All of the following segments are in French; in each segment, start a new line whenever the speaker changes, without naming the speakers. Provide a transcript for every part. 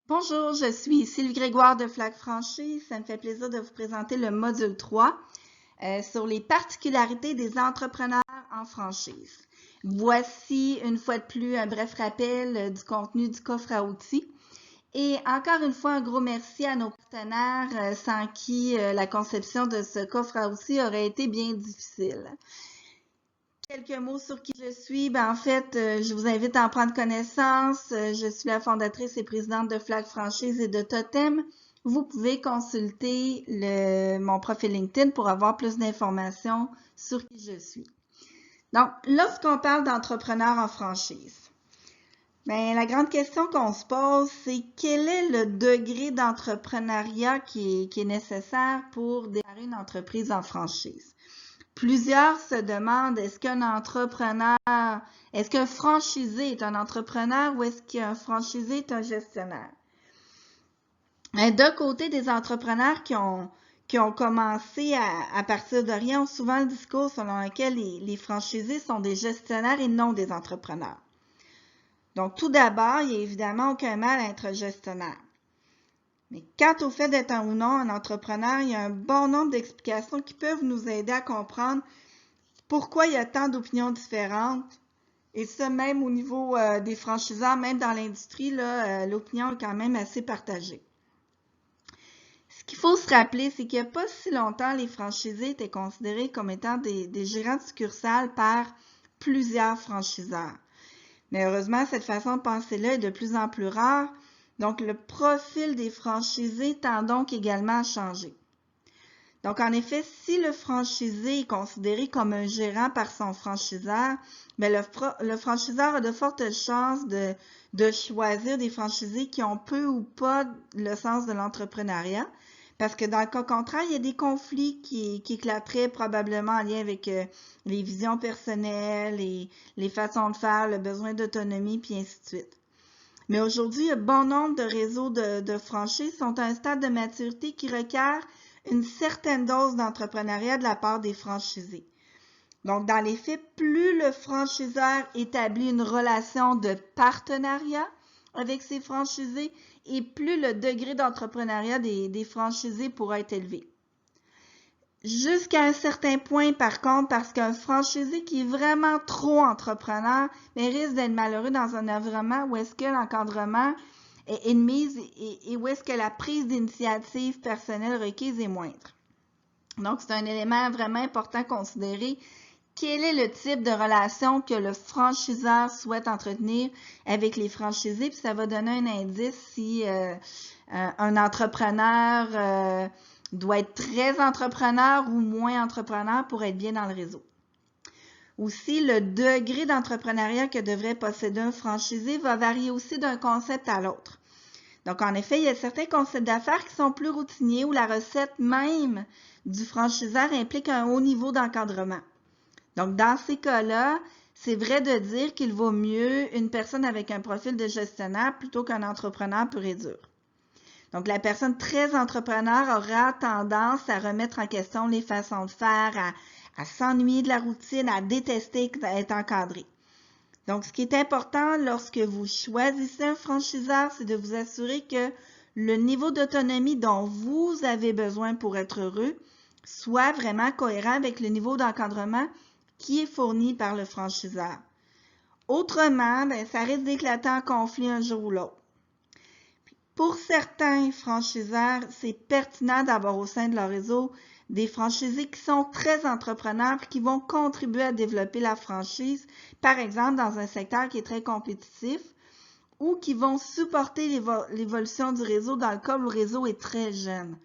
Bonjour, je suis Sylvie Grégoire de Flag Franchise. Ça me fait plaisir de vous présenter le module 3 sur les particularités des entrepreneurs en franchise. Voici une fois de plus un bref rappel du contenu du coffre à outils. Et encore une fois, un gros merci à nos partenaires sans qui la conception de ce coffre à outils aurait été bien difficile. Quelques mots sur qui je suis. En fait, je vous invite à en prendre connaissance. Je suis la fondatrice et présidente de Flag Franchise et de Totem. Vous pouvez consulter mon profil LinkedIn pour avoir plus d'informations sur qui je suis. Donc, lorsqu'on parle d'entrepreneur en franchise, la grande question qu'on se pose, c'est quel est le degré d'entrepreneuriat qui est nécessaire pour démarrer une entreprise en franchise? Plusieurs se demandent, est-ce qu'un franchisé est un entrepreneur ou est-ce qu'un franchisé est un gestionnaire? D'un côté, des entrepreneurs qui ont commencé à partir de rien ont souvent le discours selon lequel les franchisés sont des gestionnaires et non des entrepreneurs. Donc, tout d'abord, il n'y a évidemment aucun mal à être gestionnaire. Mais quant au fait d'être ou non un entrepreneur, il y a un bon nombre d'explications qui peuvent nous aider à comprendre pourquoi il y a tant d'opinions différentes, et ça même au niveau des franchiseurs, même dans l'industrie, l'opinion est quand même assez partagée. Ce qu'il faut se rappeler, c'est qu'il n'y a pas si longtemps, les franchisés étaient considérés comme étant des gérants de succursales par plusieurs franchiseurs. Mais heureusement, cette façon de penser-là est de plus en plus rare, donc le profil des franchisés tend donc également à changer. Donc, en effet, si le franchisé est considéré comme un gérant par son franchiseur, le franchiseur a de fortes chances de choisir des franchisés qui ont peu ou pas le sens de l'entrepreneuriat, parce que dans le cas contraire, il y a des conflits qui éclateraient probablement en lien avec les visions personnelles, les façons de faire, le besoin d'autonomie, puis ainsi de suite. Mais aujourd'hui, un bon nombre de réseaux de franchises sont à un stade de maturité qui requiert une certaine dose d'entrepreneuriat de la part des franchisés. Donc, dans les faits, plus le franchiseur établit une relation de partenariat avec ses franchisés et plus le degré d'entrepreneuriat des franchisés pourra être élevé. Jusqu'à un certain point, par contre, parce qu'un franchisé qui est vraiment trop entrepreneur risque d'être malheureux dans un environnement où est-ce que l'encadrement est de mise et où est-ce que la prise d'initiative personnelle requise est moindre. Donc, c'est un élément vraiment important à considérer. Quel est le type de relation que le franchiseur souhaite entretenir avec les franchisés? Puis ça va donner un indice si un entrepreneur doit être très entrepreneur ou moins entrepreneur pour être bien dans le réseau. Aussi, le degré d'entrepreneuriat que devrait posséder un franchisé va varier aussi d'un concept à l'autre. Donc, en effet, il y a certains concepts d'affaires qui sont plus routiniers où la recette même du franchiseur implique un haut niveau d'encadrement. Donc, dans ces cas-là, c'est vrai de dire qu'il vaut mieux une personne avec un profil de gestionnaire plutôt qu'un entrepreneur pur et dur. Donc, la personne très entrepreneur aura tendance à remettre en question les façons de faire, à s'ennuyer de la routine, à détester être encadré. Donc, ce qui est important lorsque vous choisissez un franchiseur, c'est de vous assurer que le niveau d'autonomie dont vous avez besoin pour être heureux soit vraiment cohérent avec le niveau d'encadrement qui est fourni par le franchiseur. Autrement, ça risque d'éclater en conflit un jour ou l'autre. Pour certains franchiseurs, c'est pertinent d'avoir au sein de leur réseau des franchisés qui sont très entrepreneurs et qui vont contribuer à développer la franchise, par exemple dans un secteur qui est très compétitif, ou qui vont supporter l'évolution du réseau dans le cas où le réseau est très jeune.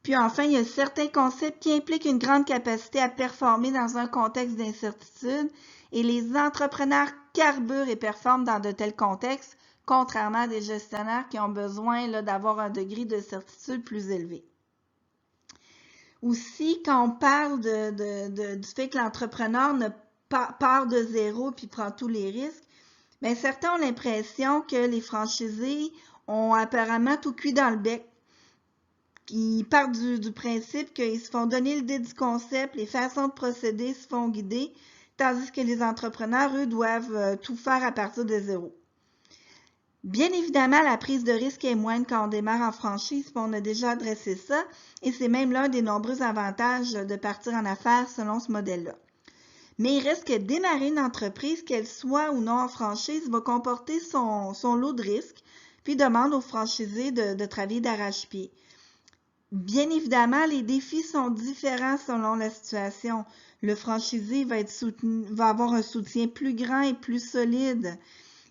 Puis enfin, il y a certains concepts qui impliquent une grande capacité à performer dans un contexte d'incertitude et les entrepreneurs carburent et performent dans de tels contextes, contrairement à des gestionnaires qui ont besoin d'avoir un degré de certitude plus élevé. Aussi, quand on parle du fait que l'entrepreneur ne part de zéro puis prend tous les risques, certains ont l'impression que les franchisés ont apparemment tout cuit dans le bec. Ils partent du principe qu'ils se font donner l'idée du concept, les façons de procéder se font guider, tandis que les entrepreneurs, eux, doivent tout faire à partir de zéro. Bien évidemment, la prise de risque est moindre quand on démarre en franchise, puis on a déjà adressé ça, et c'est même l'un des nombreux avantages de partir en affaires selon ce modèle-là. Mais il reste que démarrer une entreprise, qu'elle soit ou non en franchise, va comporter son lot de risques, puis demande aux franchisés de travailler d'arrache-pied. Bien évidemment, les défis sont différents selon la situation. Le franchisé va avoir un soutien plus grand et plus solide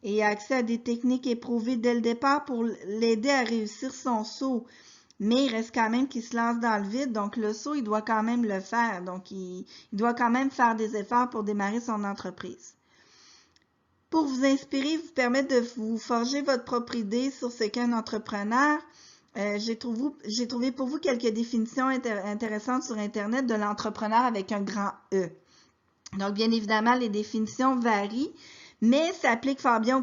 et accès à des techniques éprouvées dès le départ pour l'aider à réussir son saut. Mais il reste quand même qu'il se lance dans le vide, donc le saut, il doit quand même le faire. Donc, il doit quand même faire des efforts pour démarrer son entreprise. Pour vous inspirer, vous permettre de vous forger votre propre idée sur ce qu'est un entrepreneur, j'ai trouvé pour vous quelques définitions intéressantes sur Internet de l'entrepreneur avec un grand E. Donc, bien évidemment, les définitions varient, mais s'appliquent fort bien aux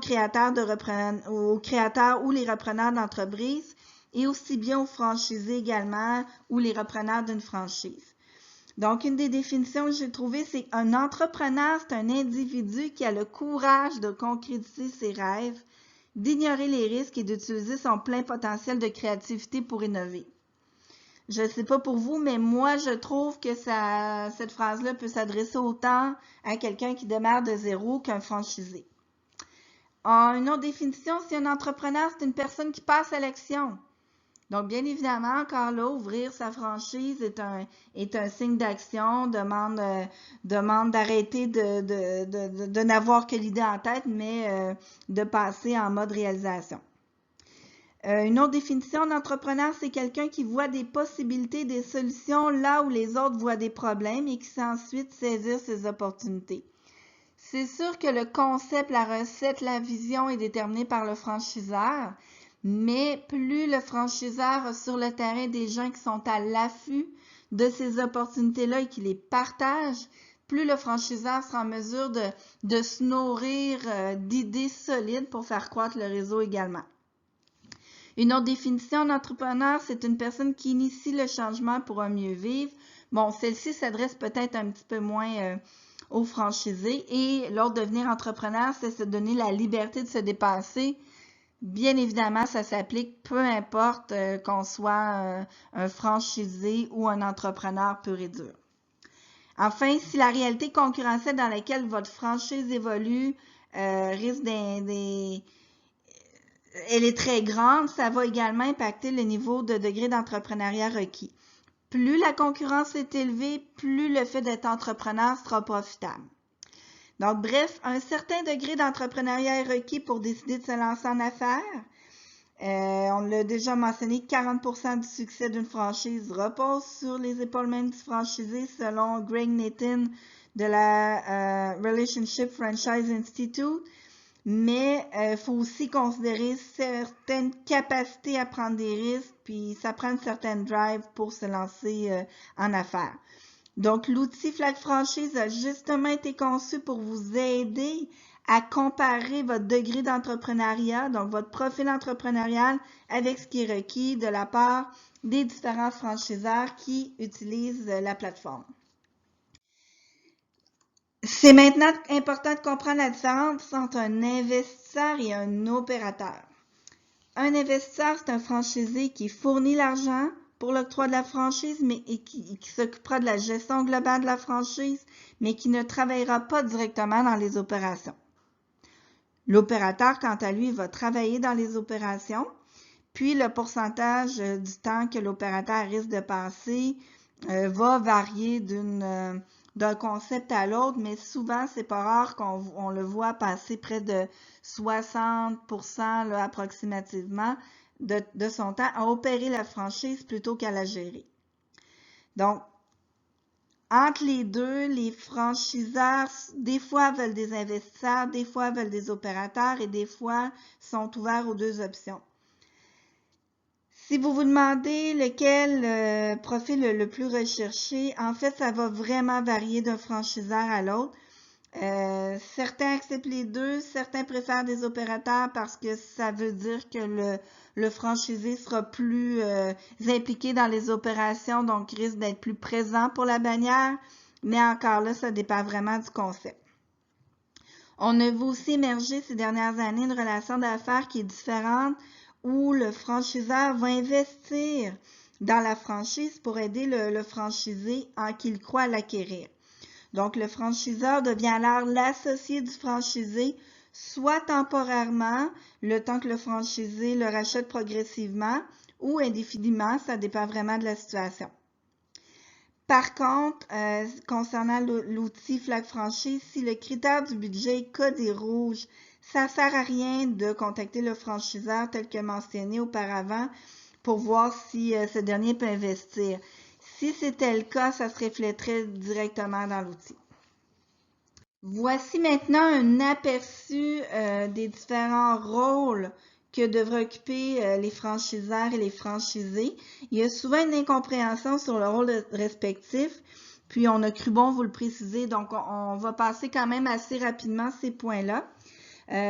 créateurs ou les repreneurs d'entreprise et aussi bien aux franchisés également ou les repreneurs d'une franchise. Donc, une des définitions que j'ai trouvées, c'est qu'un entrepreneur, c'est un individu qui a le courage de concrétiser ses rêves, d'ignorer les risques et d'utiliser son plein potentiel de créativité pour innover. Je ne sais pas pour vous, mais moi, je trouve que cette phrase-là peut s'adresser autant à quelqu'un qui démarre de zéro qu'un franchisé. Une autre définition, c'est un entrepreneur, c'est une personne qui passe à l'action. Donc, bien évidemment, encore là, ouvrir sa franchise est un signe d'action, demande d'arrêter de n'avoir que l'idée en tête, mais de passer en mode réalisation. Une autre définition d'entrepreneur, c'est quelqu'un qui voit des possibilités, des solutions là où les autres voient des problèmes et qui sait ensuite saisir ces opportunités. C'est sûr que le concept, la recette, la vision est déterminée par le franchiseur, mais plus le franchiseur a sur le terrain des gens qui sont à l'affût de ces opportunités-là et qui les partagent, plus le franchiseur sera en mesure de se nourrir d'idées solides pour faire croître le réseau également. Une autre définition d'entrepreneur, c'est une personne qui initie le changement pour un mieux vivre. Bon, celle-ci s'adresse peut-être un petit peu moins aux franchisés. Et l'autre, devenir entrepreneur, c'est se donner la liberté de se dépasser. Bien évidemment, ça s'applique peu importe qu'on soit un franchisé ou un entrepreneur pur et dur. Enfin, si la réalité concurrentielle dans laquelle votre franchise évolue risque elle est très grande, ça va également impacter le niveau de degré d'entrepreneuriat requis. Plus la concurrence est élevée, plus le fait d'être entrepreneur sera profitable. Donc, bref, un certain degré d'entrepreneuriat est requis pour décider de se lancer en affaires. On l'a déjà mentionné, 40% du succès d'une franchise repose sur les épaules même du franchisé, selon Greg Nathan de la Relationship Franchise Institute. Mais il faut aussi considérer certaines capacités à prendre des risques, puis ça prend une certaine drive pour se lancer en affaires. Donc, l'outil Flag Franchise a justement été conçu pour vous aider à comparer votre degré d'entrepreneuriat, donc votre profil entrepreneurial, avec ce qui est requis de la part des différents franchiseurs qui utilisent la plateforme. C'est maintenant important de comprendre la différence entre un investisseur et un opérateur. Un investisseur, c'est un franchisé qui fournit l'argent pour l'octroi de la franchise, mais qui s'occupera de la gestion globale de la franchise, mais qui ne travaillera pas directement dans les opérations. L'opérateur, quant à lui, va travailler dans les opérations, puis le pourcentage du temps que l'opérateur risque de passer va varier d'un concept à l'autre, mais souvent, c'est pas rare qu'on le voit passer près de 60% là, approximativement de son temps à opérer la franchise plutôt qu'à la gérer. Donc, entre les deux, les franchiseurs, des fois veulent des investisseurs, des fois veulent des opérateurs et des fois sont ouverts aux deux options. Si vous vous demandez lequel profil le plus recherché, en fait, ça va vraiment varier d'un franchiseur à l'autre. Certains acceptent les deux, certains préfèrent des opérateurs parce que ça veut dire que le franchisé sera plus impliqué dans les opérations, donc risque d'être plus présent pour la bannière, mais encore là, ça dépend vraiment du concept. On a vu aussi émerger ces dernières années une relation d'affaires qui est différente où le franchiseur va investir dans la franchise pour aider le franchisé en qu'il croit à l'acquérir. Donc, le franchiseur devient alors l'associé du franchisé, soit temporairement, le temps que le franchisé le rachète progressivement, ou indéfiniment, ça dépend vraiment de la situation. Par contre, concernant l'outil Flag Franchise, si le critère du budget est codé rouge, ça ne sert à rien de contacter le franchiseur tel que mentionné auparavant pour voir si ce dernier peut investir. Si c'était le cas, ça se reflèterait directement dans l'outil. Voici maintenant un aperçu des différents rôles que devraient occuper les franchiseurs et les franchisés. Il y a souvent une incompréhension sur le rôle respectif, puis on a cru bon vous le préciser, donc on va passer quand même assez rapidement ces points-là.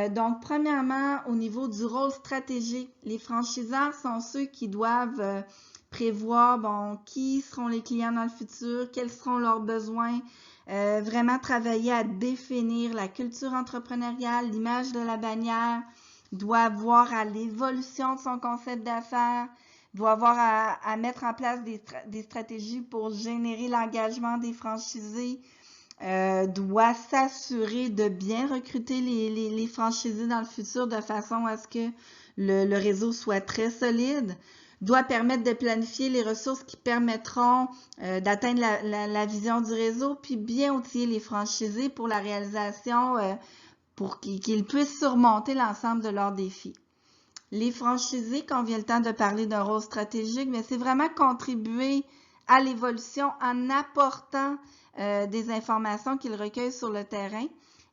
Donc, premièrement, au niveau du rôle stratégique, les franchiseurs sont ceux qui doivent prévoir, qui seront les clients dans le futur, quels seront leurs besoins, vraiment travailler à définir la culture entrepreneuriale, l'image de la bannière, doit voir à l'évolution de son concept d'affaires, doit avoir à mettre en place des stratégies pour générer l'engagement des franchisés, doit s'assurer de bien recruter les franchisés dans le futur de façon à ce que le réseau soit très solide, doit permettre de planifier les ressources qui permettront d'atteindre la vision du réseau, puis bien outiller les franchisés pour la réalisation, pour qu'ils puissent surmonter l'ensemble de leurs défis. Les franchisés, quand vient le temps de parler d'un rôle stratégique, mais c'est vraiment contribuer à l'évolution en apportant des informations qu'ils recueillent sur le terrain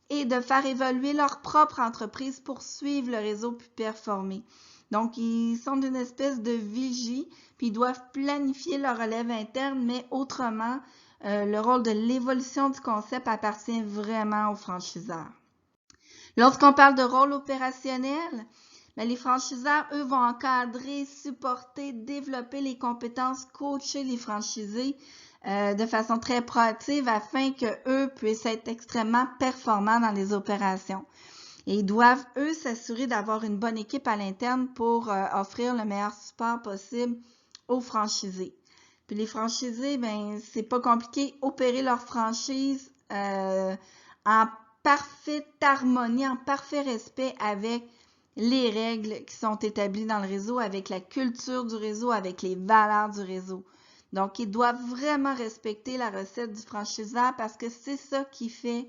et de faire évoluer leur propre entreprise pour suivre le réseau puis performer. Donc, ils sont d'une espèce de vigie, puis ils doivent planifier leur relève interne, mais autrement, le rôle de l'évolution du concept appartient vraiment aux franchiseurs. Lorsqu'on parle de rôle opérationnel, les franchiseurs, eux, vont encadrer, supporter, développer les compétences, coacher les franchisés de façon très proactive afin qu'eux puissent être extrêmement performants dans les opérations. Et ils doivent, eux, s'assurer d'avoir une bonne équipe à l'interne pour offrir le meilleur support possible aux franchisés. Puis les franchisés, c'est pas compliqué, opérer leur franchise en parfaite harmonie, en parfait respect avec les règles qui sont établies dans le réseau, avec la culture du réseau, avec les valeurs du réseau. Donc, ils doivent vraiment respecter la recette du franchiseur parce que c'est ça qui fait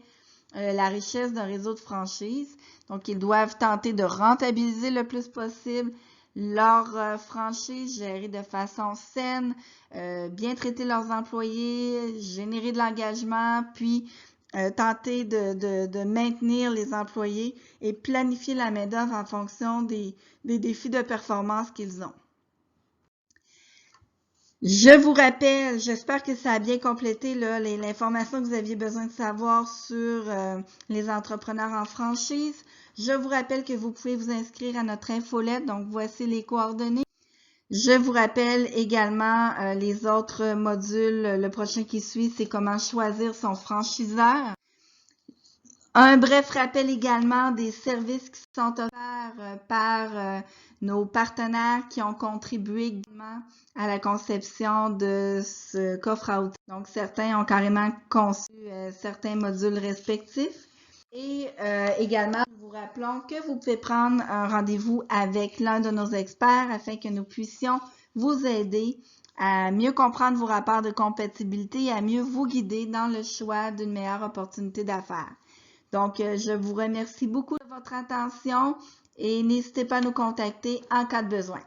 la richesse d'un réseau de franchise. Donc, ils doivent tenter de rentabiliser le plus possible leur franchise, gérer de façon saine, bien traiter leurs employés, générer de l'engagement, puis tenter de maintenir les employés et planifier la main-d'œuvre en fonction des défis de performance qu'ils ont. Je vous rappelle, j'espère que ça a bien complété l'information que vous aviez besoin de savoir sur les entrepreneurs en franchise. Je vous rappelle que vous pouvez vous inscrire à notre infolette, donc voici les coordonnées. Je vous rappelle également les autres modules. Le prochain qui suit, c'est comment choisir son franchiseur. Un bref rappel également des services qui sont offerts par nos partenaires qui ont contribué également à la conception de ce coffre à outils. Donc, certains ont carrément conçu certains modules respectifs. Et également, nous vous rappelons que vous pouvez prendre un rendez-vous avec l'un de nos experts afin que nous puissions vous aider à mieux comprendre vos rapports de compatibilité et à mieux vous guider dans le choix d'une meilleure opportunité d'affaires. Donc, je vous remercie beaucoup de votre attention et n'hésitez pas à nous contacter en cas de besoin.